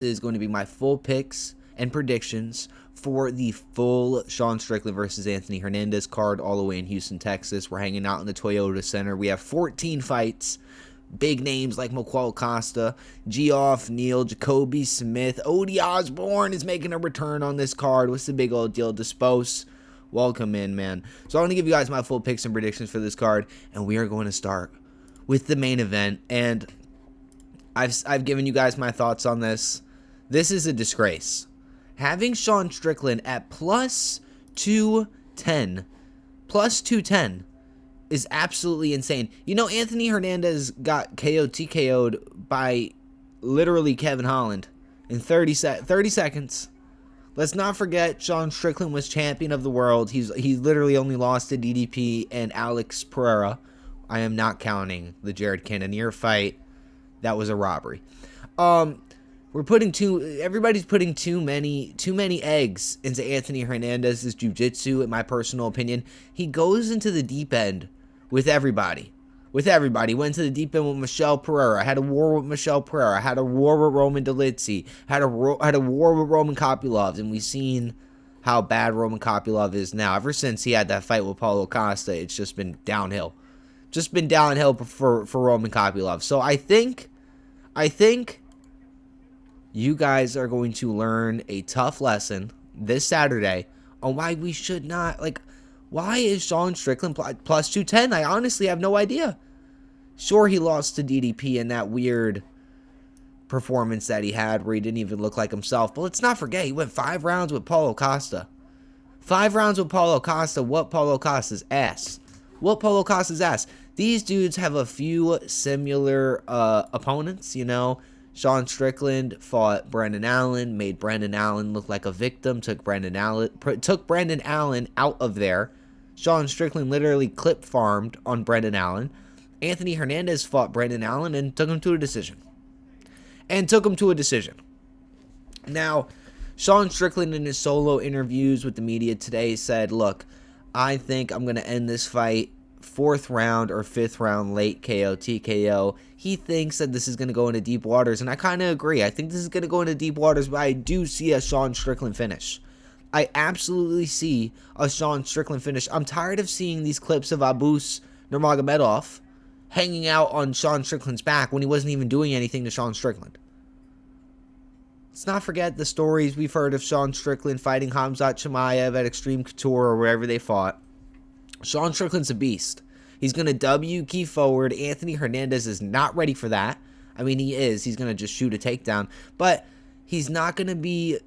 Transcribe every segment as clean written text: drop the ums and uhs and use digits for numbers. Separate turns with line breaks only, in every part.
is going to be my full picks and predictions for the full Sean Strickland versus Anthony Hernandez card all the way in Houston, Texas. We're hanging out in the Toyota Center. We have 14 fights. Big names like Michel, Costa, Geoff, Neal, Jacobe, Smith, Odie Osbourne is making a return on this card. What's the big old deal? Dispose. Welcome in, man. So I'm going to give you guys my full picks and predictions for this card, and we are going to start with the main event. And I've given you guys my thoughts on this. This is a disgrace. Having Sean Strickland at plus 210 is absolutely insane. You know, Anthony Hernandez got TKO'd by literally Kevin Holland in 30 seconds. Let's not forget Sean Strickland was champion of the world. He literally only lost to DDP and Alex Pereira. I am not counting the Jared Cannonier fight. That was a robbery. Everybody's putting too many eggs into Anthony Hernandez's jiu-jitsu, in my personal opinion. He goes into the deep end with everybody. Went to the deep end with Michel Pereira. Had a war with Michel Pereira. Had a war with Roman Dolidze. Had a war with Roman Kopylov. And we've seen how bad Roman Kopylov is now. Ever since he had that fight with Paulo Costa, it's just been downhill. For Roman Kopylov. So I think you guys are going to learn a tough lesson this Saturday on why we should not, why is Sean Strickland plus 210? I honestly have no idea. Sure, he lost to DDP in that weird performance that he had where he didn't even look like himself. But let's not forget, he went 5 rounds with Paulo Costa. 5 rounds with Paulo Costa. What Paulo Costa's ass. These dudes have a few similar opponents, you know. Sean Strickland fought Brendan Allen, made Brendan Allen look like a victim, took Brendan Allen out of there. Sean Strickland literally clip farmed on Brendan Allen. Anthony Hernandez fought Brendan Allen and took him to a decision. Now, Sean Strickland in his solo interviews with the media today said, look, I think I'm going to end this fight 4th round or 5th round late KO, TKO. He thinks that this is going to go into deep waters, and I kind of agree. I think this is going to go into deep waters, but I do see a Sean Strickland finish. I absolutely see a Sean Strickland finish. I'm tired of seeing these clips of Abus Nurmagomedov hanging out on Sean Strickland's back when he wasn't even doing anything to Sean Strickland. Let's not forget the stories we've heard of Sean Strickland fighting Khamzat Chimaev at Extreme Couture or wherever they fought. Sean Strickland's a beast. He's going to W key forward. Anthony Hernandez is not ready for that. I mean, he is. He's going to just shoot a takedown. But he's not going to,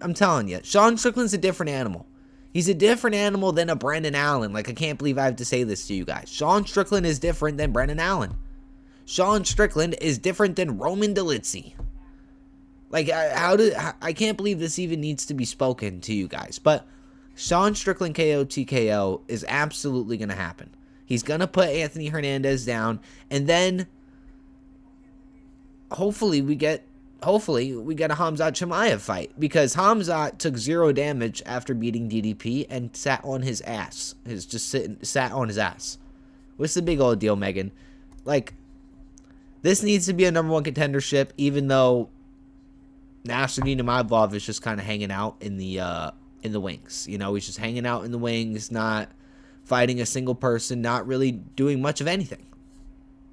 I'm telling you, Sean Strickland's a different animal. He's a different animal than a Brendan Allen. I can't believe I have to say this to you guys. Sean Strickland is different than Brendan Allen. Sean Strickland is different than Roman Dolidze. I can't believe this even needs to be spoken to you guys. But Sean Strickland KO TKO is absolutely going to happen. He's going to put Anthony Hernandez down, and then hopefully we get a Khamzat Chimaev fight, because Khamzat took 0 damage after beating DDP and sat on his ass. Sat on his ass. What's the big old deal, Megan? This needs to be a #1 contendership, even though Nasruddin Imavov is just kind of hanging out in the wings. You know, he's just hanging out in the wings, not fighting a single person, not really doing much of anything.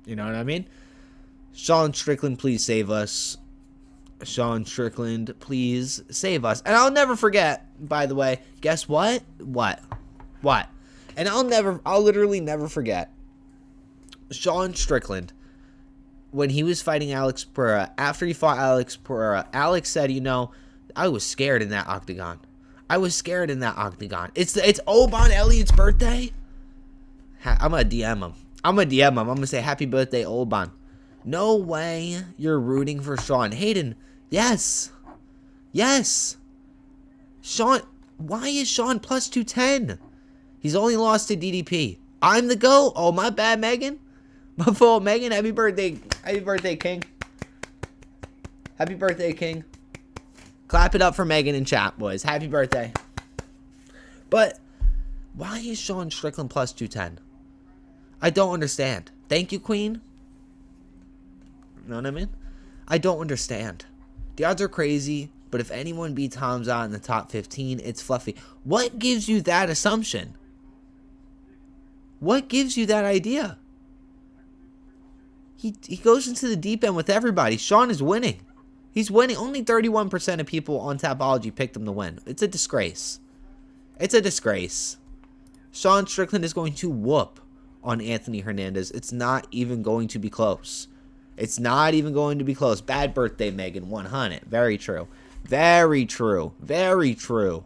You know what I mean? Sean Strickland, please save us. Sean Strickland, please save us. And I'll never forget, by the way, guess what? What? And I'll literally never forget Sean Strickland when he was fighting Alex Pereira. After he fought Alex Pereira, Alex said, you know, I was scared in that octagon. It's Oban Elliott's birthday. I'm going to DM him. I'm going to say, happy birthday, Oban. No way you're rooting for Sean. Hayden, yes. Sean, why is Sean plus 210? He's only lost to DDP. I'm the GOAT. Oh, my bad, Megan. My fault, Megan. Happy birthday, King. Happy birthday, King. Clap it up for Megan in chat, boys. Happy birthday. But why is Sean Strickland plus 210? I don't understand. Thank you, Queen. You know what I mean? I don't understand. The odds are crazy, but if anyone beats Hamza in the top 15, it's Fluffy. What gives you that assumption? What gives you that idea? He goes into the deep end with everybody. Sean is winning. He's winning. Only 31% of people on Tapology picked him to win. It's a disgrace. It's a disgrace. Sean Strickland is going to whoop on Anthony Hernandez. It's not even going to be close. It's not even going to be close. Bad birthday, Megan. 100. Very true. Very true. Very true.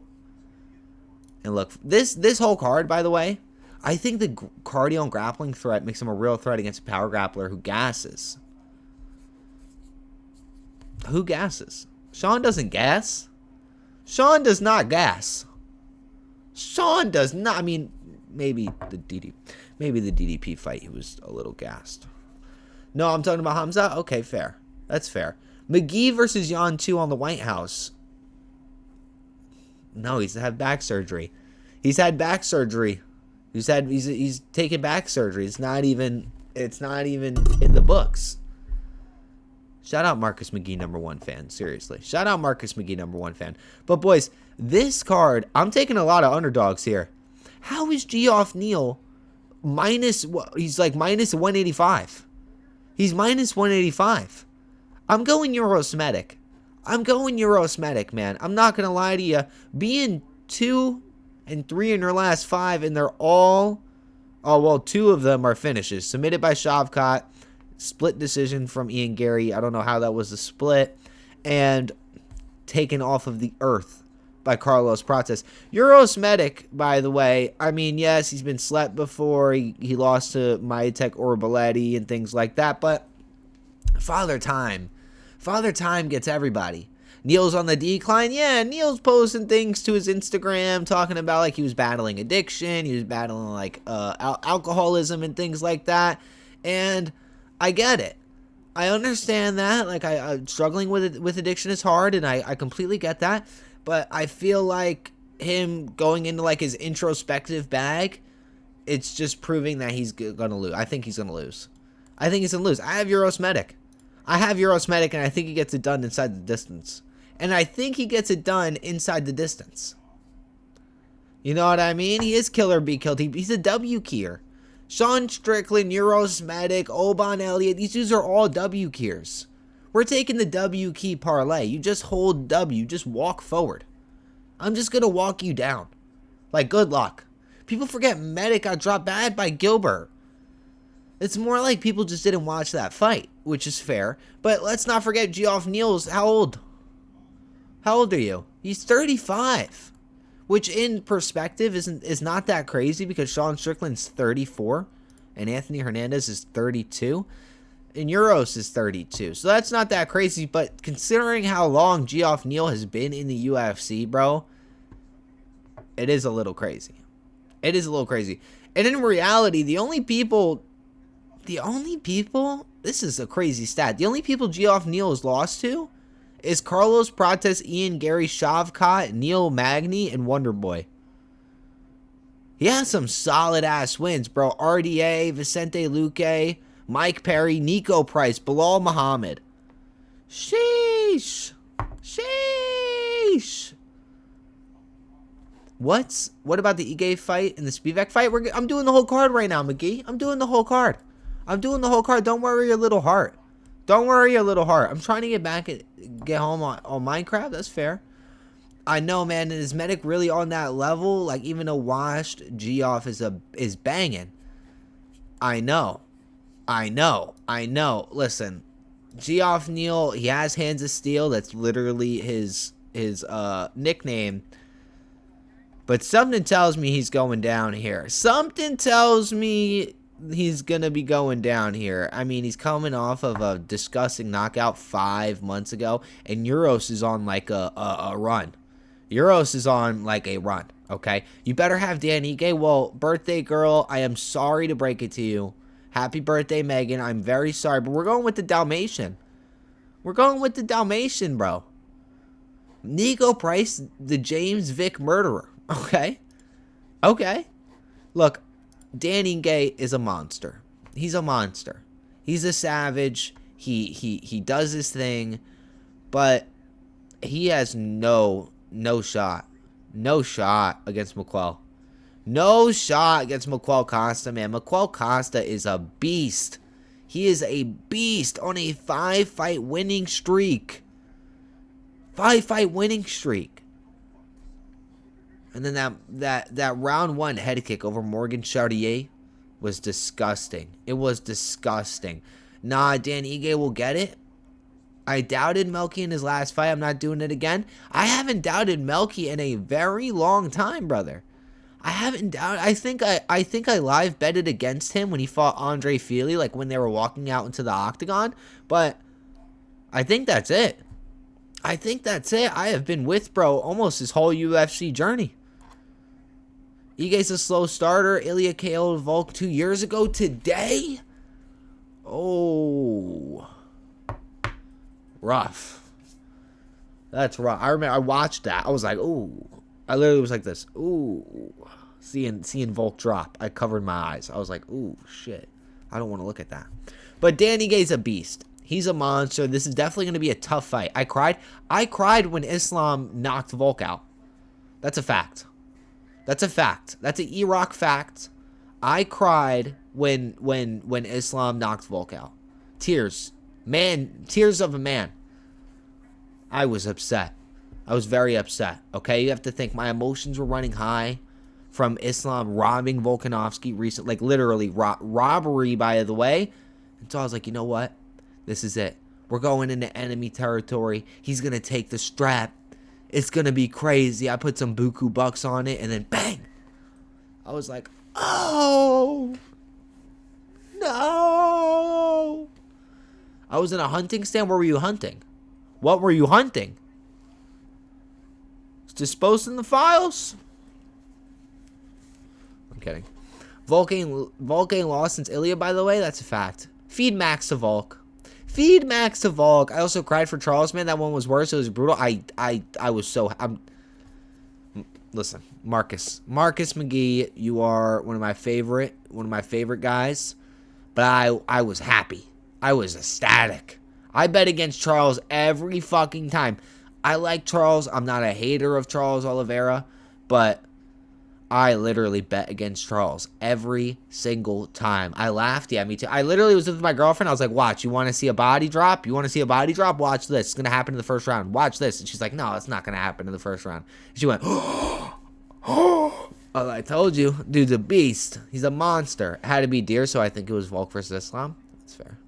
And look, this whole card, by the way, I think the cardio and grappling threat makes him a real threat against a power grappler who gasses. Who gasses? Sean doesn't gas. Sean does not gas. Sean does not. I mean, maybe the DDP fight, he was a little gassed. No, I'm talking about Hamza. Okay, fair. That's fair. McGee versus Yan 2 on the White House. No, he's had back surgery. He's had back surgery. He's taken back surgery. It's not even in the books. Shout out Marcus McGee, #1 fan. Seriously. Shout out Marcus McGee, #1 fan. But boys, this card, I'm taking a lot of underdogs here. How is Geoff Neal he's like minus 185? He's minus 185. I'm going uros medić. I'm going uros medić, man. I'm not going to lie to you. Being 2 and 3 in your last 5, and they're all, 2 of them are finishes. Submitted by Shavkat, split decision from Ian Gary. I don't know how that was a split. And taken off of the earth by Carlos Prates. Uros medić, by the way, I mean, yes, he's been slept before. He lost to Mitek or Belletti and things like that. But Father Time gets everybody. Neal's on the decline. Yeah, Neal's posting things to his Instagram talking about like he was battling addiction. He was battling like alcoholism and things like that. And I get it. I understand that. Like I'm struggling with addiction is hard, and I completely get that. But I feel like him going into like his introspective bag, it's just proving that he's gonna lose. I think he's gonna lose. I have uros medić. And I think he gets it done inside the distance. And I think he gets it done inside the distance. You know what I mean? He is killer be killed. He's a W keyer. Sean Strickland, uros medić, Oban Elliott. These dudes are all W keyers. We're taking the W key parlay. You just hold W. Just walk forward. I'm just going to walk you down. Like, good luck. People forget medić got dropped bad by Gilbert. It's more like people just didn't watch that fight, which is fair. But let's not forget Geoff Neal's how old? How old are you? He's 35. Which in perspective is not that crazy because Sean Strickland's 34 and Anthony Hernandez is 32 and Uros is 32. So that's not that crazy, but considering how long Geoff Neal has been in the UFC, bro, it is a little crazy. It is a little crazy. And in reality, the only people, this is a crazy stat. The only people Geoff Neal has lost to is Carlos Prates, Ian Gary, Shavkat, Neil Magny, and Wonderboy. He has some solid-ass wins, bro. RDA, Vicente Luque, Mike Perry, Nico Price, Bilal Muhammad. Sheesh. Sheesh. What about the Ige fight and the Spivac fight? I'm doing the whole card right now, McGee. I'm doing the whole card. Don't worry your little heart. I'm trying to get home on Minecraft. That's fair. I know, man. And is medić really on that level? Like, even a washed Geoff is banging. I know. Listen, Geoff Neal, he has hands of steel. That's literally his nickname. But something tells me he's going down here. Something tells me he's going to be going down here. I mean, he's coming off of a disgusting knockout 5 months ago. And Uros is on like a run. Uros is on like a run, okay? You better have Dan Ige. Well, birthday girl, I am sorry to break it to you. Happy birthday, Megan. I'm very sorry. But we're going with the Dalmatian. Bro. Nico Price, the James Vick murderer. Okay? Look, Dan Ige is a monster. He's a monster. He's a savage. He does his thing. But he has no shot. No shot against Michel. No shot against Michel Costa, man. Michel Costa is a beast. He is a beast on a 5-fight winning streak. 5-fight winning streak. And then that round 1 head kick over Morgan Chartier was disgusting. It was disgusting. Nah, Dan Ige will get it. I doubted Melky in his last fight. I'm not doing it again. I haven't doubted Melky in a very long time, brother. I haven't doubted. I think I live betted against him when he fought Andre Fili, like when they were walking out into the octagon. But I think that's it. I think that's it. I have been with bro almost his whole UFC journey. Ige's a slow starter. Ilya KO'd Volk 2 years ago today. Oh, rough. That's rough. I remember I watched that. I was like, ooh. I literally was like this. Ooh. Seeing Volk drop. I covered my eyes. I was like, ooh, shit. I don't want to look at that. But Dan Ige's a beast. He's a monster. This is definitely going to be a tough fight. I cried when Islam knocked Volk out. That's a fact. That's a fact. That's an Iraq fact. I cried when Islam knocked Volk out. Tears. Man, tears of a man. I was upset. I was very upset. Okay, you have to think my emotions were running high from Islam robbing Volkanovski recently, like literally robbery, by the way. And so I was like, you know what? This is it. We're going into enemy territory. He's gonna take the strap. It's gonna be crazy. I put some buku bucks on it, and then bang! I was like, oh no! I was in a hunting stand. Where were you hunting? What were you hunting? Disposing the files? I'm kidding. Volk ain't lost since Ilya, by the way. That's a fact. Feed Max to Volk. Feed Max to Volk. I also cried for Charles, man. That one was worse. It was brutal. I was so... Listen, Marcus McGee, you are one of my favorite guys. But I was happy. I was ecstatic. I bet against Charles every fucking time. I like Charles. I'm not a hater of Charles Oliveira, but I literally bet against Charles every single time. I laughed. Yeah, me too. I literally was with my girlfriend. I was like, watch, you want to see a body drop? You want to see a body drop? Watch this. It's going to happen in the first round. Watch this. And she's like, no, it's not going to happen in the first round. She went, oh, I told you. Dude's a beast. He's a monster. It had to be deer, so I think it was Volk versus Islam. That's fair.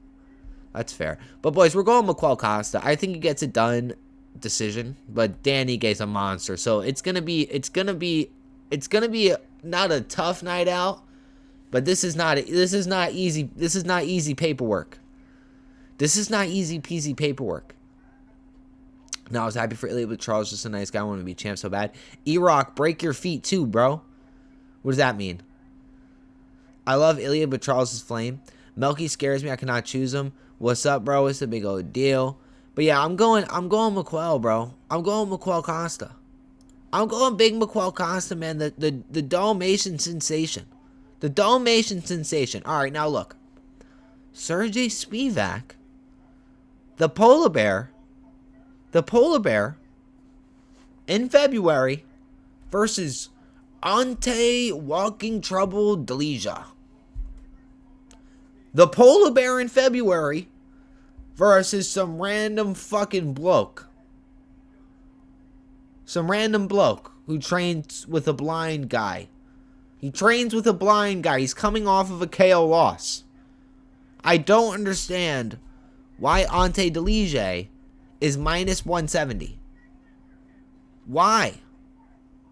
That's fair. But, boys, we're going Michel Costa. I think he gets it done. Decision, but Dan Ige's a monster, so it's gonna be not a tough night out, but this is not easy paperwork. This is not easy peasy paperwork. No, I was happy for Ilya, but Charles is just a nice guy. I want to be champ so bad. Iraq, break your feet too, bro. What does that mean? I love Ilya, but Charles is flame. Melky scares me. I cannot choose him. What's up, bro? It's a big old deal. But yeah, I'm going Michel, bro. I'm going Michel Costa. I'm going big Michel Costa, man. The Dalmatian sensation. The Dalmatian sensation. All right, now look. Serghei Spivac, the polar bear in February versus ante walking trouble delija. The polar bear in February versus some random fucking bloke. Some random bloke who trains with a blind guy. He trains with a blind guy. He's coming off of a KO loss. I don't understand why Ante Delija is minus 170. Why?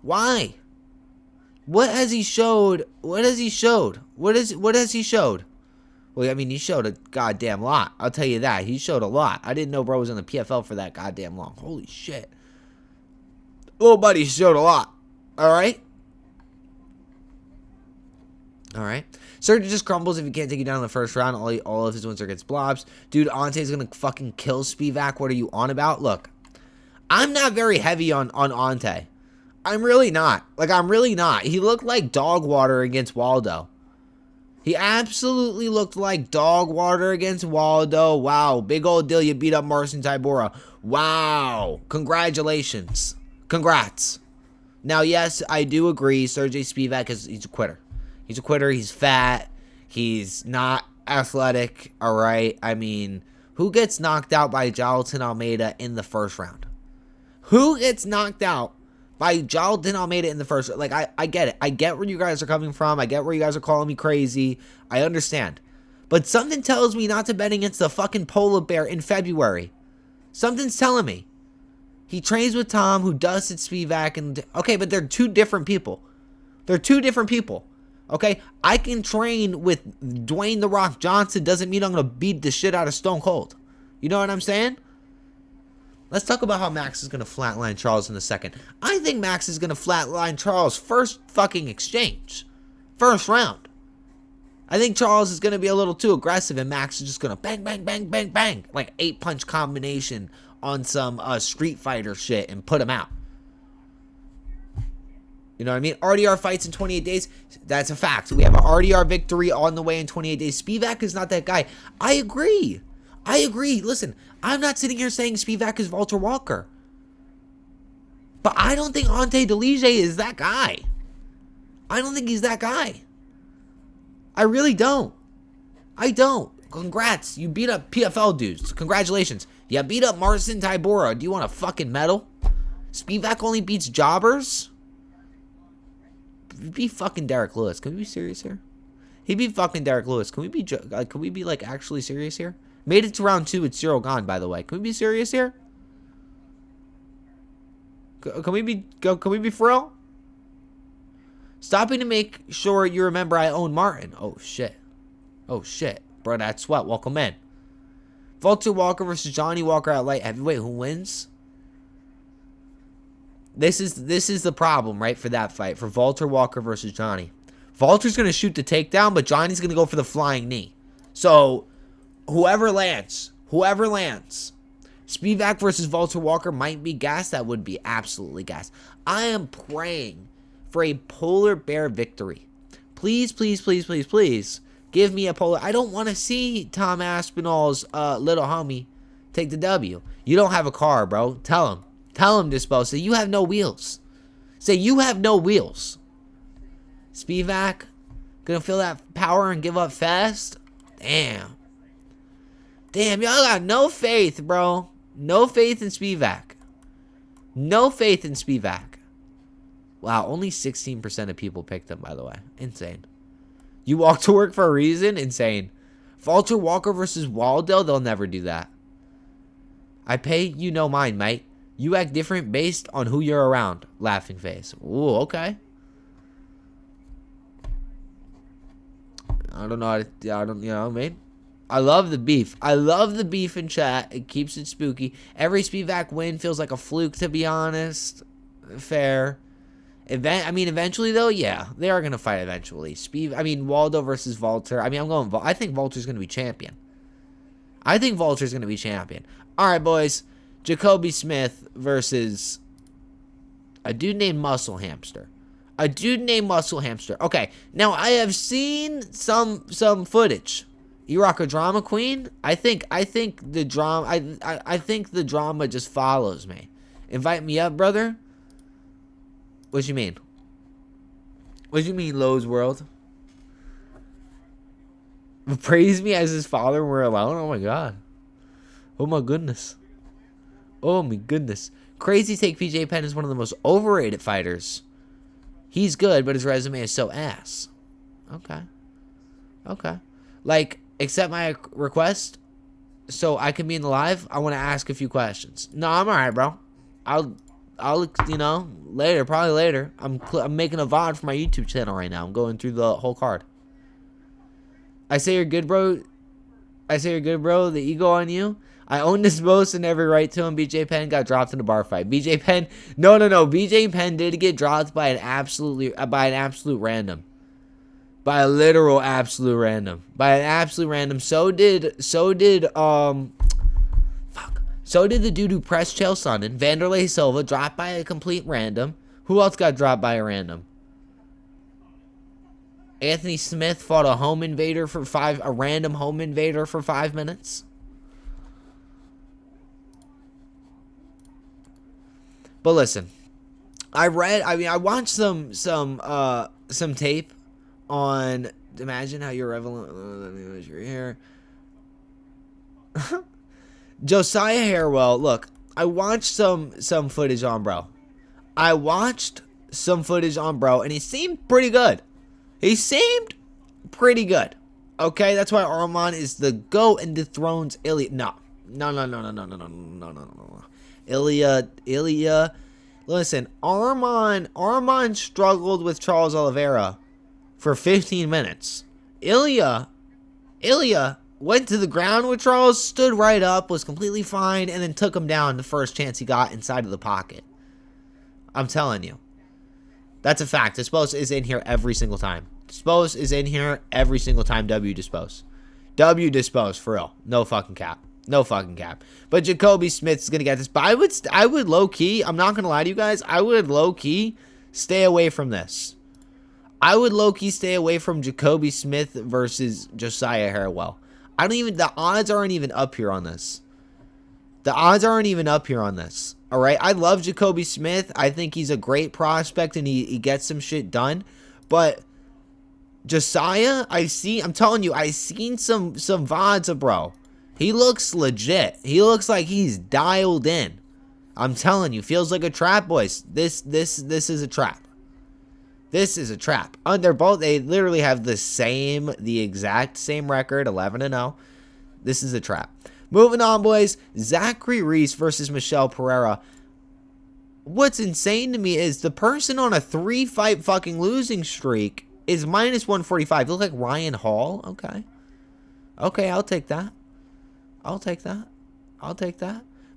Why? What has he showed? What has he showed? What has he showed? Well, I mean, he showed a goddamn lot. I'll tell you that. He showed a lot. I didn't know bro was in the PFL for that goddamn long. Holy shit. Little buddy showed a lot. Alright? Alright. Serghei just crumbles if he can't take you down in the first round. All of his wins are against blobs. Dude, Ante's gonna fucking kill Spivac. What are you on about? Look, I'm not very heavy on Ante. I'm really not. Like, I'm really not. He looked like dog water against Waldo. He absolutely looked like dog water against Waldo. Wow, big old deal. You beat up Marcin Tybura. Wow. Congratulations. Congrats. Now, yes, I do agree. Serghei Spivac he's a quitter. He's a quitter. He's fat. He's not athletic. All right. I mean, who gets knocked out by Jailton Almeida in the first round? Who gets knocked out by Jailton Almeida in the first? Like, I get it. I get where you guys are coming from. I get where you guys are calling me crazy. I understand. But something tells me not to bet against the fucking polar bear in February. Something's telling me. He trains with Tom, who does at Spivac, and okay, but they're two different people. They're two different people. Okay, I can train with Dwayne The Rock Johnson. Doesn't mean I'm gonna beat the shit out of Stone Cold. You know what I'm saying? Let's talk about how Max is gonna flatline Charles in a second. I think Max is gonna flatline Charles first fucking exchange, first round. I think Charles is gonna be a little too aggressive, and Max is just gonna bang, bang, bang, bang, bang, like 8-punch combination on some Street Fighter shit and put him out. You know what I mean? RDR fights in 28 days. That's a fact. We have an RDR victory on the way in 28 days. Spivac is not that guy. I agree. I agree. Listen, I'm not sitting here saying Spivac is Walter Walker. But I don't think Ante delija is that guy. I don't think he's that guy. I really don't. I don't. Congrats. You beat up PFL dudes. Congratulations. You beat up Marcin Tybura. Do you want a fucking medal? Spivac only beats jobbers? He beat fucking Derek Lewis. Can we be serious here? He beat fucking Derek Lewis. Can we be like actually serious here? Made it to round 2 with 0 gone, by the way. Can we be serious here? Can we be for real? Stopping to make sure you remember I own Martin. Oh shit. Oh shit. Bro, that's sweat. Welcome in. Walter Walker versus Johnny Walker at light heavyweight. Who wins? This is the problem, right, for that fight. For Walter Walker versus Johnny. Walter's going to shoot the takedown, but Johnny's going to go for the flying knee. So, whoever lands. Spivac versus Walter Walker might be gas. That would be absolutely gas. I am praying for a polar bear victory. Please, please, please, please, please. Give me a polar. I don't want to see Tom Aspinall's little homie take the W. You don't have a car, bro. Tell him. Tell him, Dispo. Say you have no wheels. Say you have no wheels. Spivac gonna feel that power and give up fast? Damn. Damn, y'all got no faith, bro. No faith in Spivac. No faith in Spivac. Wow, only 16% of people picked him, by the way. Insane. You walk to work for a reason? Insane. Walter Walker versus Waldo? They'll never do that. I pay you no mind, mate. You act different based on who you're around. Laughing face. Ooh, okay. I don't know. I don't, you know what I mean? I love the beef. I love the beef in chat. It keeps it spooky. Every Spivac win feels like a fluke, to be honest. Fair. Eventually, though, yeah. They are going to fight eventually. Waldo versus Walter. I think Walter's going to be champion. All right, boys. Jacobe Smith versus a dude named Muscle Hamster. Okay, now I have seen some footage. You rock a drama queen? I think the drama. I think the drama just follows me. Invite me up, brother. What you mean? What you mean, Lowe's World? Praise me as his father. We're alone. Oh my god. Oh my goodness. Oh my goodness. Crazy Take PJ Penn is one of the most overrated fighters. He's good, but his resume is so ass. Okay. Like, accept my request so I can be in the live. I want to ask a few questions. No, I'm alright, bro. I'll later, probably later. I'm making a VOD for my YouTube channel right now. I'm going through the whole card. I say you're good, bro. The ego on you. I own this most and every right to him. BJ Penn got dropped in a bar fight. BJ Penn, no. BJ Penn did get dropped by an absolute random. By a literal absolute random. So did the dude who pressed Chael Sonnen. Vanderlei Silva dropped by a complete random. Who else got dropped by a random? Anthony Smith fought a random home invader for 5 minutes. But listen, I watched some tape on. Imagine how you're relevant. You're here. Josiah Harrell. Look, I watched some footage on bro. And he seemed pretty good. Okay, that's why Arman is the GOAT and dethrones Ilya. No. Ilya. Listen, Arman struggled with Charles Oliveira for 15 minutes. Ilya went to the ground with Charles, stood right up, was completely fine, and then took him down the first chance he got inside of the pocket. I'm telling you. That's a fact. Dispose is in here every single time. W Dispose, for real. No fucking cap. But Jacobe Smith's gonna get this. But I would low key, I'm not gonna lie to you guys, I would low key stay away from this. I would low key stay away from Jacobe Smith versus Josiah Harrell. The odds aren't even up here on this. Alright, I love Jacobe Smith. I think he's a great prospect and he gets some shit done. But Josiah, I'm telling you, I've seen some VODs of bro. He looks legit. He looks like he's dialed in. I'm telling you, feels like a trap, boys. This is a trap. They literally have the exact same record, 11-0. This is a trap. Moving on, boys. Zachary Reese versus Michel Pereira. What's insane to me is the person on a 3-fight fucking losing streak is minus 145. You look like Ryan Hall. Okay, I'll take that.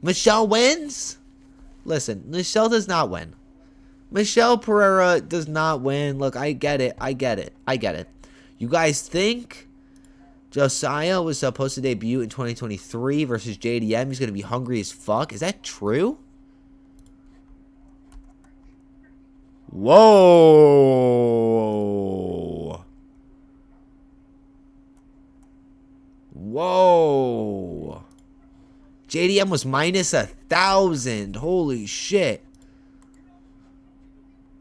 Michel wins? Listen, Michel does not win. Michel Pereira does not win. Look, I get it. You guys think Josiah was supposed to debut in 2023 versus JDM? He's going to be hungry as fuck. Is that true? Whoa. JDM was minus 1,000. Holy shit.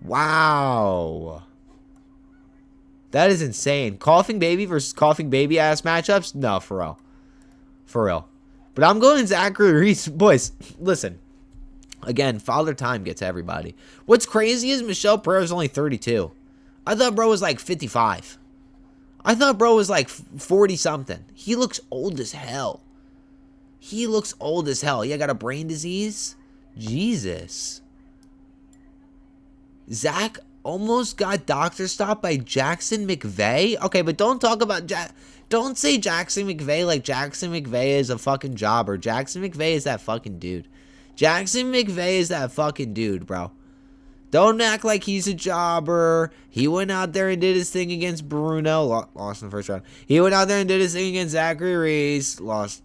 Wow. That is insane. Coughing Baby versus Coughing Baby ass matchups? No, for real. But I'm going Zachary Reese. Boys, listen. Again, Father Time gets everybody. What's crazy is Michel Pereira's only 32. I thought bro was like 55. I thought bro was like 40-something. He looks old as hell. Yeah, got a brain disease? Jesus. Zach almost got doctor stopped by Jackson McVeigh? Okay, but don't talk about don't say Jackson McVeigh like Jackson McVeigh is a fucking jobber. Jackson McVeigh is that fucking dude. Bro. Don't act like he's a jobber. He went out there and did his thing against Bruno. Lost in the first round. He went out there and did his thing against Zachary Reese. Lost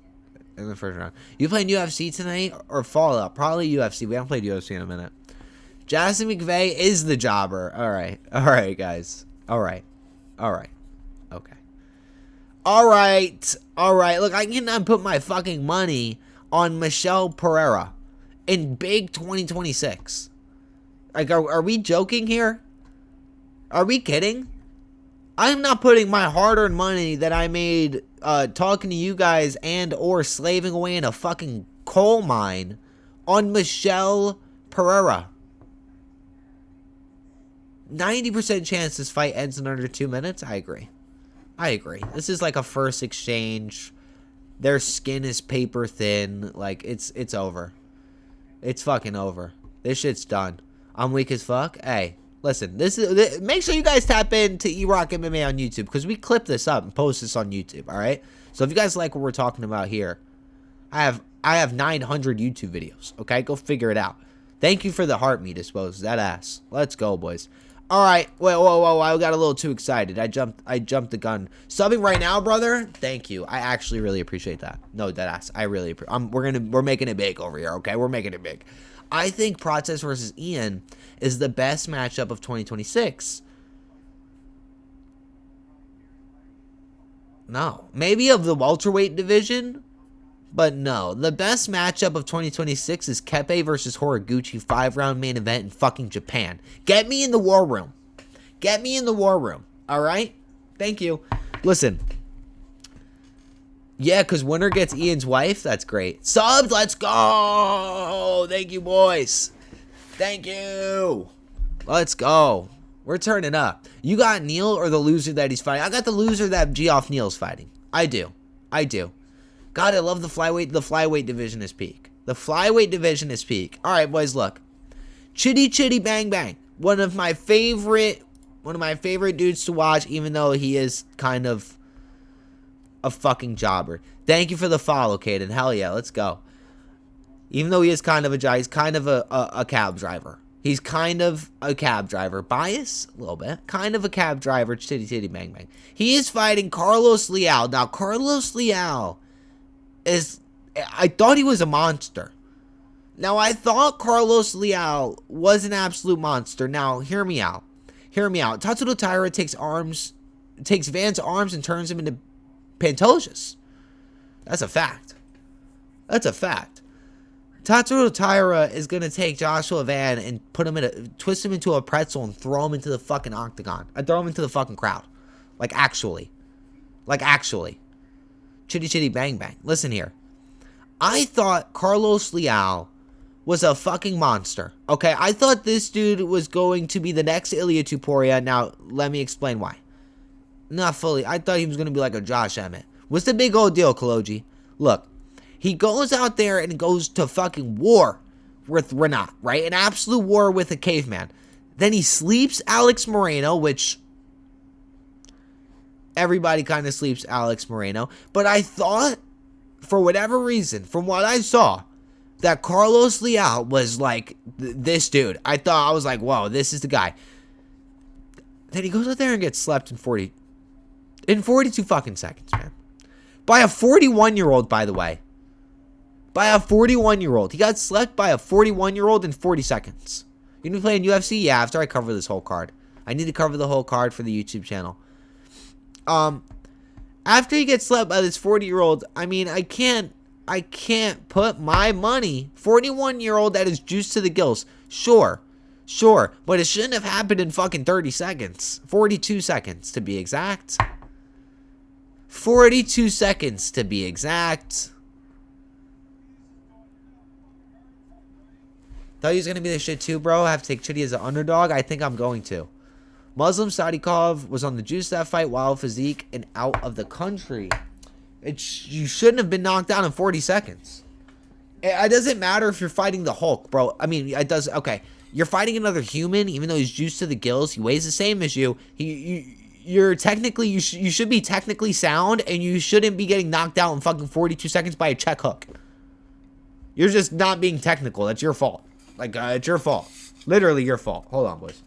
in the first round. You playing UFC tonight or Fallout? Probably UFC. We haven't played UFC in a minute. Jackson McVeigh is the jobber. All right, guys. All right. Okay. All right. Look, I cannot put my fucking money on Michel Pereira in big 2026. Like, are we joking here? Are we kidding? I'm not putting my hard-earned money that I made talking to you guys and or slaving away in a fucking coal mine on Michel Pereira. 90% chance this fight ends in under 2 minutes? I agree. This is like a first exchange. Their skin is paper thin. Like, it's over. It's fucking over. This shit's done. I'm weak as fuck. Hey, listen. Make sure you guys tap into E-Rock MMA on YouTube because we clip this up and post this on YouTube. All right. So if you guys like what we're talking about here, I have 900 YouTube videos. Okay, go figure it out. Thank you for the heart, me dispose that ass. Let's go, boys. All right. Whoa. I got a little too excited. I jumped the gun. Subbing right now, brother. Thank you. I actually really appreciate that. No, that ass. I really we're making it big over here, okay? We're making it big. I think Process versus Ian is the best matchup of 2026. No. Maybe of the welterweight division. But no, the best matchup of 2026 is Kepe versus Horiguchi 5-round main event in fucking Japan. Get me in the war room. Get me in the war room. All right? Thank you. Listen. Yeah, because winner gets Ian's wife. That's great. Subs, let's go. Thank you, boys. Thank you. Let's go. We're turning up. You got Neal or the loser that he's fighting? I got the loser that Geoff Neal's fighting. I do. God, I love the flyweight. The flyweight division is peak. The flyweight division is peak. All right, boys, look. Chidi Bang Bang. One of my favorite dudes to watch, even though he is kind of a fucking jobber. Thank you for the follow, Caden. Hell yeah, let's go. Even though he is kind of a he's kind of a cab driver. He's kind of a cab driver. Bias? A little bit. Kind of a cab driver. Chidi Bang Bang. He is fighting Carlos Leal. Now, Carlos Leal is... I thought he was a monster. Now, I thought Carlos Leal was an absolute monster. Now, hear me out. Tatsuro Taira takes Van's arms and turns him into Pantosius. That's a fact. Tatsuro Taira is going to take Joshua Van and twist him into a pretzel and throw him into the fucking octagon. I throw him into the fucking crowd. Like, actually. Chidi Bang Bang. Listen here. I thought Carlos Leal was a fucking monster. Okay, I thought this dude was going to be the next Ilia Tuporia. Now, let me explain why. Not fully. I thought he was going to be like a Josh Emmett. What's the big old deal, Kaloji? Look, he goes out there and goes to fucking war with Renat, right? An absolute war with a caveman. Then he sleeps Alex Moreno, which everybody kind of sleeps Alex Moreno. But I thought, for whatever reason, from what I saw, that Carlos Leal was like this dude. I was like, whoa, this is the guy. Then he goes out there and gets slept in 42 fucking seconds, man. By a 41-year-old, by the way. By a 41-year-old. He got slept by a 41-year-old in 40 seconds. You gonna be playing UFC? Yeah, after I cover this whole card. I need to cover the whole card for the YouTube channel. After he gets slept by this 40-year-old, I mean, I can't put my money. 41-year-old that is juiced to the gills. Sure. But it shouldn't have happened in fucking 30 seconds. 42 seconds, to be exact. 42 seconds, to be exact. Thought he was going to be the shit too, bro. I have to take Chidi as an underdog. I think I'm going to. Muslim Sadikov was on the juice that fight, wild physique, and out of the country. You shouldn't have been knocked down in 40 seconds. It doesn't matter if you're fighting the Hulk, bro. I mean, it does. Okay, you're fighting another human, even though he's juiced to the gills. He weighs the same as you. You're technically, you should be technically sound, and you shouldn't be getting knocked out in fucking 42 seconds by a check hook. You're just not being technical. That's your fault. Like, it's your fault. Literally your fault. Hold on, boys.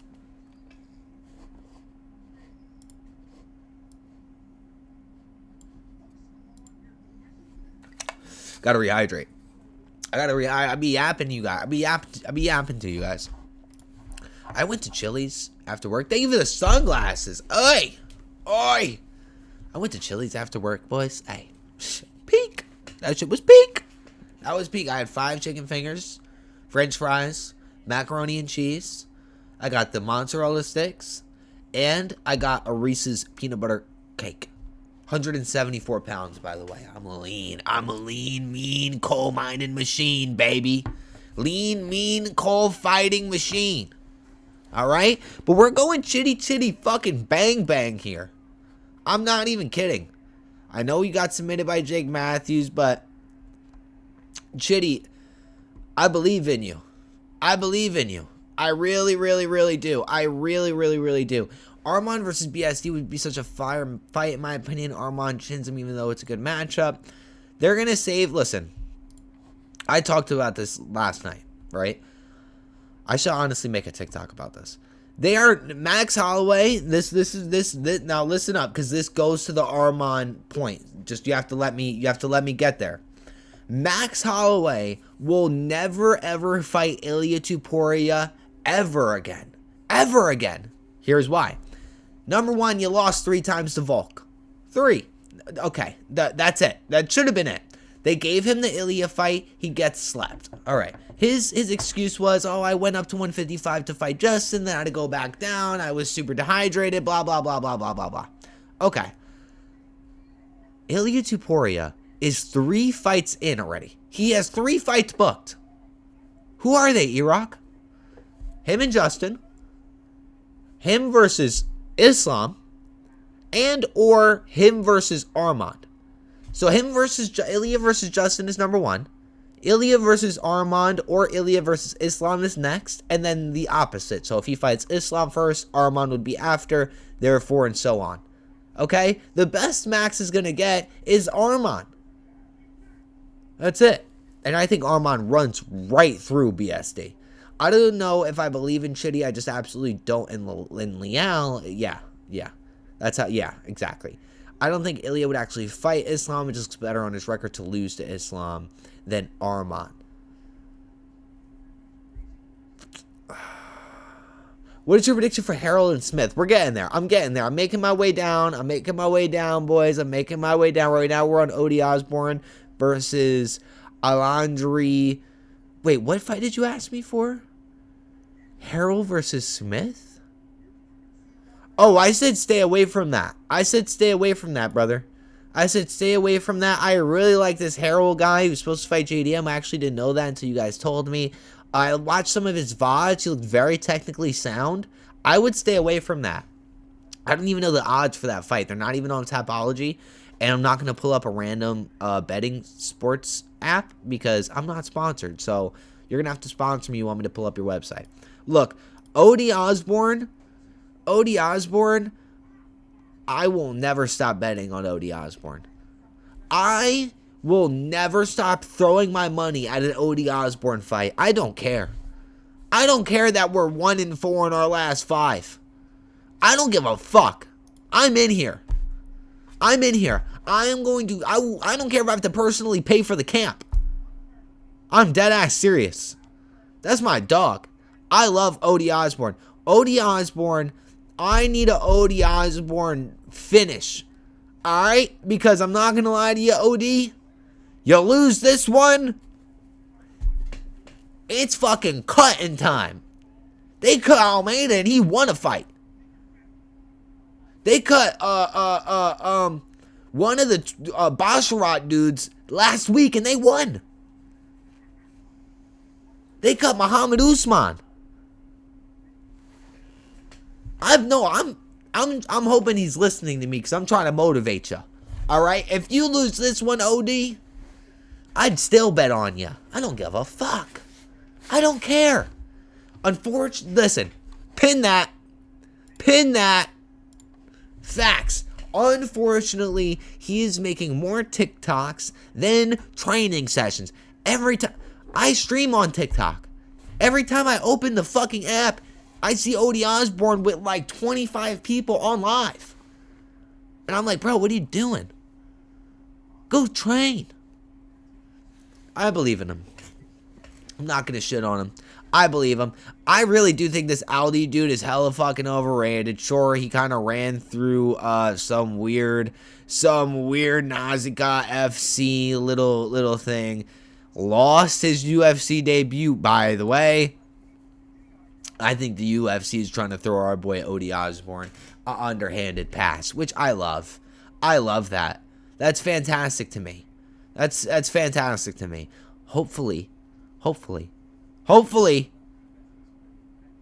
Gotta rehydrate. I be yapping to you guys. I be yapping to you guys. I went to Chili's after work. Thank you for the sunglasses. Oi! I went to Chili's after work, boys. Hey. Peak. That shit was peak. That was peak. I had 5 chicken fingers, French fries, macaroni and cheese. I got the mozzarella sticks, and I got a Reese's peanut butter cake. 174 pounds, by the way. I'm a lean, mean, coal-mining machine, baby. Lean, mean, coal-fighting machine. All right? But we're going chitty fucking bang bang here. I'm not even kidding. I know you got submitted by Jake Matthews, but Chitty, I believe in you. I really do. I really do. Arman versus BSD would be such a fire fight, in my opinion. Arman chins him, even though it's a good matchup. They're going to save... Listen, I talked about this last night, right? I should honestly make a TikTok about this. They are... Max Holloway, this now listen up, because this goes to the Arman point. Just, you have to let me get there. Max Holloway will never, ever fight Ilia Tuporia ever again. Ever again. Here's why. Number 1, you lost 3 times to Volk. 3. Okay, that's it. That should have been it. They gave him the Ilya fight. He gets slapped. All right. His excuse was, oh, I went up to 155 to fight Justin. Then I had to go back down. I was super dehydrated. Blah, blah, blah, blah, blah, blah, blah. Okay. Ilia Topuria is 3 fights in already. He has 3 fights booked. Who are they, Iraq? Him and Justin. Him versus Islam. And or him versus Armand. So him versus Ilya versus Justin is number 1. Ilya versus Armand or Ilya versus Islam is next. And then the opposite. So if he fights Islam first, Armand would be after. Therefore, and so on. Okay? The best Max is going to get is Armand. That's it. And I think Armand runs right through BSD. I don't know if I believe in Chidi. I just absolutely don't in Leal. Yeah. That's how, yeah, exactly. I don't think Ilya would actually fight Islam. It just looks better on his record to lose to Islam than Armand. What is your prediction for Harrell and Smith? We're getting there. I'm getting there. I'm making my way down. I'm making my way down, boys. I'm making my way down. Right now, we're on Odi Osbourne versus Alandri. Wait, what fight did you ask me for? Harrell versus Smith? Oh, I said stay away from that. I said stay away from that, brother. I said stay away from that. I really like this Harrell guy who's supposed to fight JDM. I actually didn't know that until you guys told me. I watched some of his VODs. He looked very technically sound. I would stay away from that. I don't even know the odds for that fight. They're not even on Tapology. And I'm not going to pull up a random betting sports app because I'm not sponsored. So you're going to have to sponsor me. You want me to pull up your website. Look, Odi Osbourne, I will never stop betting on Odi Osbourne. I will never stop throwing my money at an Odi Osbourne fight. I don't care. I don't care that we're 1-4 in our last 5. I don't give a fuck. I'm in here. I am going to, I don't care if I have to personally pay for the camp. I'm dead ass serious. That's my dog. I love Odi Osbourne. Odi Osbourne, I need a Odi Osbourne finish. Alright? Because I'm not going to lie to you, Odi. You lose this one, it's fucking cutting time. They cut Almeida and he won a fight. They cut one of the Basharat dudes last week and they won. They cut Muhammad Usman. I'm hoping he's listening to me because I'm trying to motivate you. All right, if you lose this one, OD, I'd still bet on you. I don't give a fuck. I don't care. Unfortunately, listen, pin that. Facts. Unfortunately, he is making more TikToks than training sessions. Every time I stream on TikTok, every time I open the fucking app, I see Odi Osbourne with like 25 people on live. And I'm like, bro, what are you doing? Go train. I believe in him. I'm not going to shit on him. I believe him. I really do think this Aldi dude is hella fucking overrated. Sure, he kind of ran through some weird Nazika FC little thing. Lost his UFC debut, by the way. I think the UFC is trying to throw our boy Odi Osbourne an underhanded pass, which I love. I love that. That's fantastic to me. That's fantastic to me. Hopefully,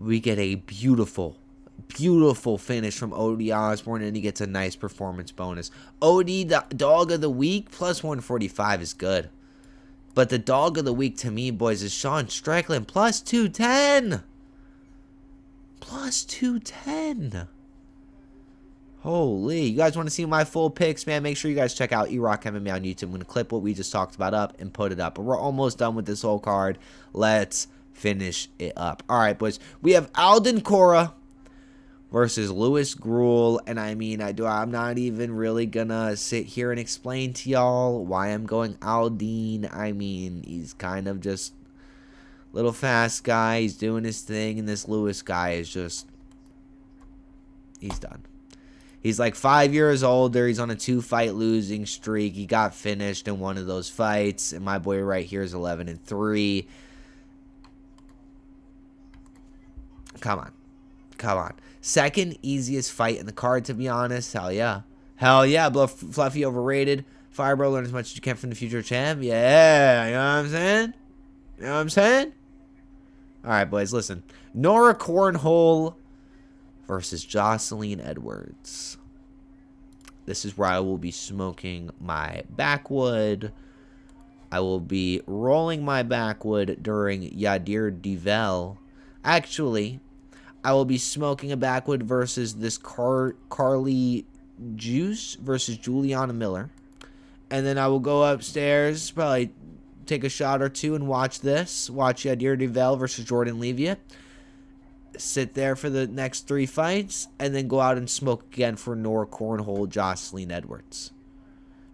we get a beautiful finish from Odi Osbourne and he gets a nice performance bonus. Odi, the dog of the week, plus 145 is good. But the dog of the week to me, boys, is Sean Strickland, plus 210. Plus 210. Holy. You guys want to see my full picks, man? Make sure you guys check out E-Rock MMA on YouTube. I'm going to clip what we just talked about up and put it up. But we're almost done with this whole card. Let's finish it up. All right, boys. We have Alden Cora versus Louis Gurule. And I mean, I'm not even really going to sit here and explain to y'all why I'm going Alden. I mean, he's kind of just little fast guy. He's doing his thing. And this Louis guy is just, he's done. He's like 5 years older. He's on a 2-fight losing streak. He got finished in one of those fights. And my boy right here is 11-3. Come on. Come on. Second easiest fight in the card, to be honest. Hell yeah. Hell yeah. Blow Fluffy overrated. Fire bro, learn as much as you can from the future champ. Yeah. You know what I'm saying? You know what I'm saying? Alright, boys. Listen. Nora Cornhole versus Jocelyn Edwards. This is where I will be smoking my backwood. I will be rolling my backwood during Yadir Divel. Actually, I will be smoking a backwood versus this Carly Juice versus Juliana Miller. And then I will go upstairs, probably take a shot or two and watch this. Watch Yadir Divel versus Jordan Leviat. Sit there for the next 3 fights, and then go out and smoke again for Nora Cornhole, Jocelyn Edwards.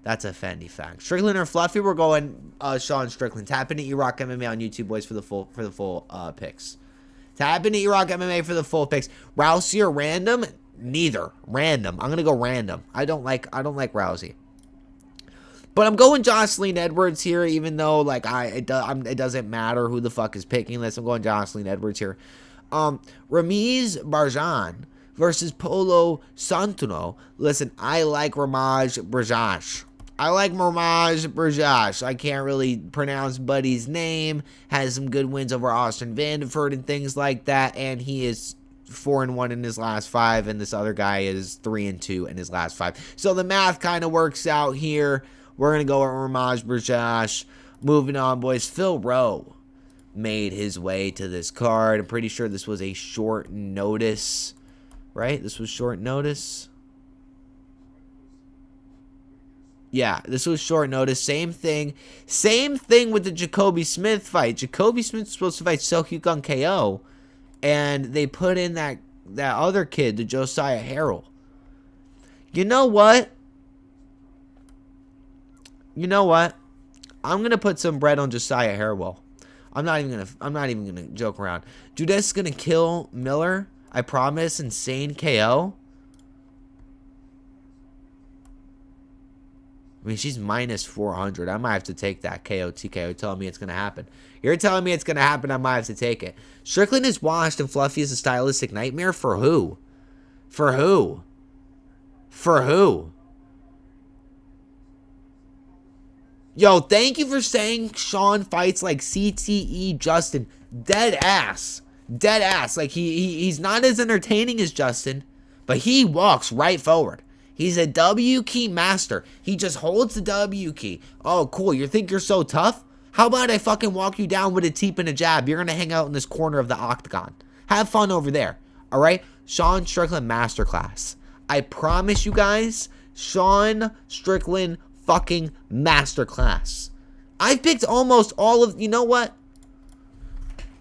That's a Fendi fact. Strickland or Fluffy? We're going Sean Strickland. Tap into E-Rock MMA on YouTube, boys, for the full picks. Tap into E-Rock MMA for the full picks. Rousey or Random? Neither. Random. I'm gonna go Random. I don't like Rousey. But I'm going Jocelyn Edwards here, even though like it doesn't matter who the fuck is picking this. I'm going Jocelyn Edwards here. Ramiz Barjan versus Polo Santuno. Listen, I like Ramaj Brajash. I can't really pronounce Buddy's name. Has some good wins over Austin Vanderford and things like that. And he is 4-1 in his last 5. And this other guy is 3-2 in his last 5. So the math kind of works out here. We're going to go with Ramaj Brajash. Moving on, boys. Phil Rowe made his way to this card. I'm pretty sure this was a short notice, right? This was short notice. Yeah, this was short notice. Same thing with the Jacoby Smith fight. Jacoby Smith was supposed to fight Selchuk on KO, and they put in that other kid, the Josiah Harrell. You know what? I'm gonna put some bread on Josiah Harrell. I'm not even gonna joke around. Dude, that's gonna kill Miller. I promise. Insane KO. I mean, she's minus 400. I might have to take that KO TKO. Telling me it's gonna happen. You're telling me it's gonna happen. I might have to take it. Strickland is washed and Fluffy is a stylistic nightmare. For who? For who? For who? Yo, thank you for saying Sean fights like CTE Justin. Dead ass. Dead ass. Like, he's not as entertaining as Justin, but he walks right forward. He's a W key master. He just holds the W key. Oh, cool. You think you're so tough? How about I fucking walk you down with a teep and a jab? You're going to hang out in this corner of the octagon. Have fun over there. All right? Sean Strickland masterclass. I promise you guys, Sean Strickland fucking masterclass. I've picked almost all of, you know what?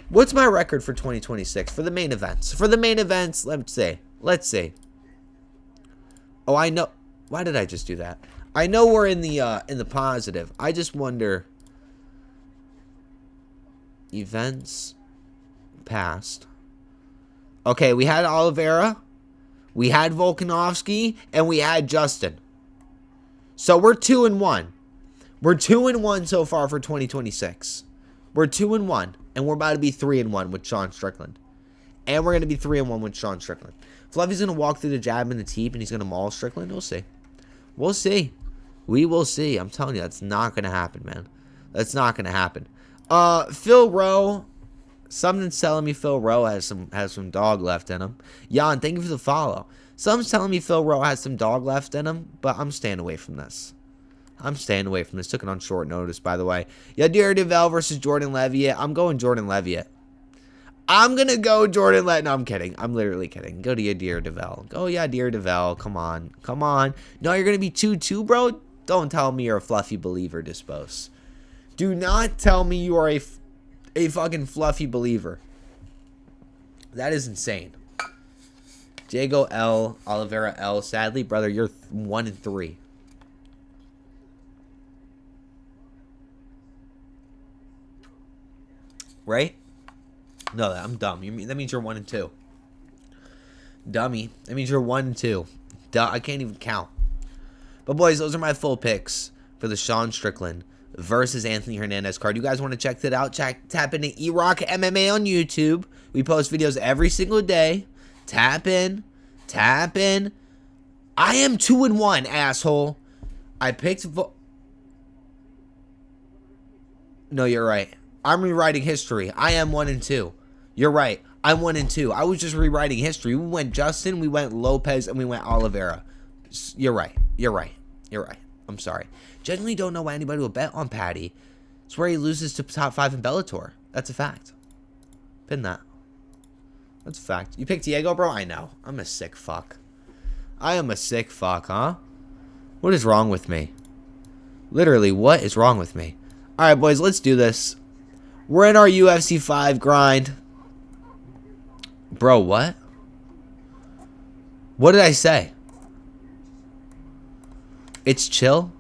What's my record for 2026 for the main events? For the main events, let's see. Oh, I know. Why did I just do that? I know we're in the positive. I just wonder. Events past. Okay, we had Oliveira, we had Volkanovski, and we had Justin. So we're 2-1. We're 2-1 so far for 2026. We're 2-1, and we're about to be 3-1 with Sean Strickland. And we're going to be 3-1 with Sean Strickland. Fluffy's going to walk through the jab and the teep, and he's going to maul Strickland. We'll see. We'll see. We will see. I'm telling you, that's not going to happen, man. That's not going to happen. Phil Rowe. Something's telling me Phil Rowe has some dog left in him. Jan, thank you for the follow. Something's telling me Phil Rowe has some dog left in him, but I'm staying away from this. Took it on short notice, by the way. Yadir Divel versus Jordan Leviat. I'm going Jordan Leviat. I'm going to go Jordan Leviat. No, I'm kidding. I'm literally kidding. Go to Yadir Divel. Go Yadir Divel. Come on. Come on. No, you're going to be 2-2, bro? Don't tell me you're a Fluffy believer, Dispose. Do not tell me you are a fucking Fluffy believer. That is insane. Diego L. Oliveira L. Sadly, brother, you're 1-3. Right? No, I'm dumb. That means you're 1-2. Dummy. That means you're 1-2. Duh, I can't even count. But boys, those are my full picks for the Sean Strickland versus Anthony Hernandez card. You guys want to check that out? Tap into E-Rock MMA on YouTube. We post videos every single day. Tap in. Tap in. I am 2-1, asshole. I picked... No, you're right. I'm rewriting history. I am 1-2. You're right. I'm 1-2. I was just rewriting history. We went Justin, we went Lopez, and we went Oliveira. You're right. You're right. You're right. I'm sorry. Genuinely don't know why anybody will bet on Paddy. It's where he loses to top 5 in Bellator. That's a fact. Pin that. That's a fact. You picked Diego, bro? I know. I'm a sick fuck. I am a sick fuck, huh? What is wrong with me? Literally, what is wrong with me? Alright, boys, let's do this. We're in our UFC 5 grind. Bro, what? What did I say? It's chill?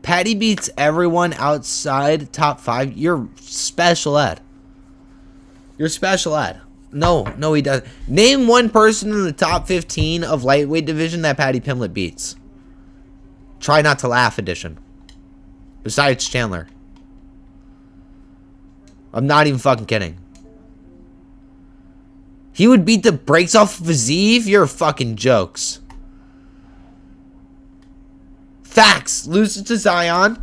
Paddy beats everyone outside top 5. You're special ed. You're special ed. No, he doesn't. Name one person in the top 15 of lightweight division that Paddy Pimblett beats. Try not to laugh edition. Besides Chandler. I'm not even fucking kidding. He would beat the brakes off of Aziz? You're fucking jokes. Facts. Loses to Zion.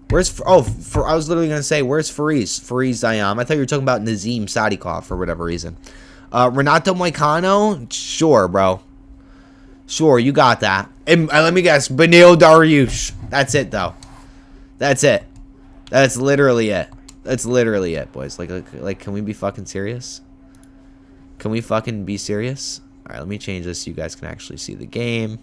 Where's... I was literally going to say, where's Faris? Zion. I thought you were talking about Nazim Sadikov for whatever reason. Renato Moicano? Sure, bro. Sure, you got that. And let me guess. Beneil Dariush. That's it, though. That's it. That's literally it. That's literally it, boys. Like, can we be fucking serious? Can we fucking be serious? Alright, let me change this so you guys can actually see the game.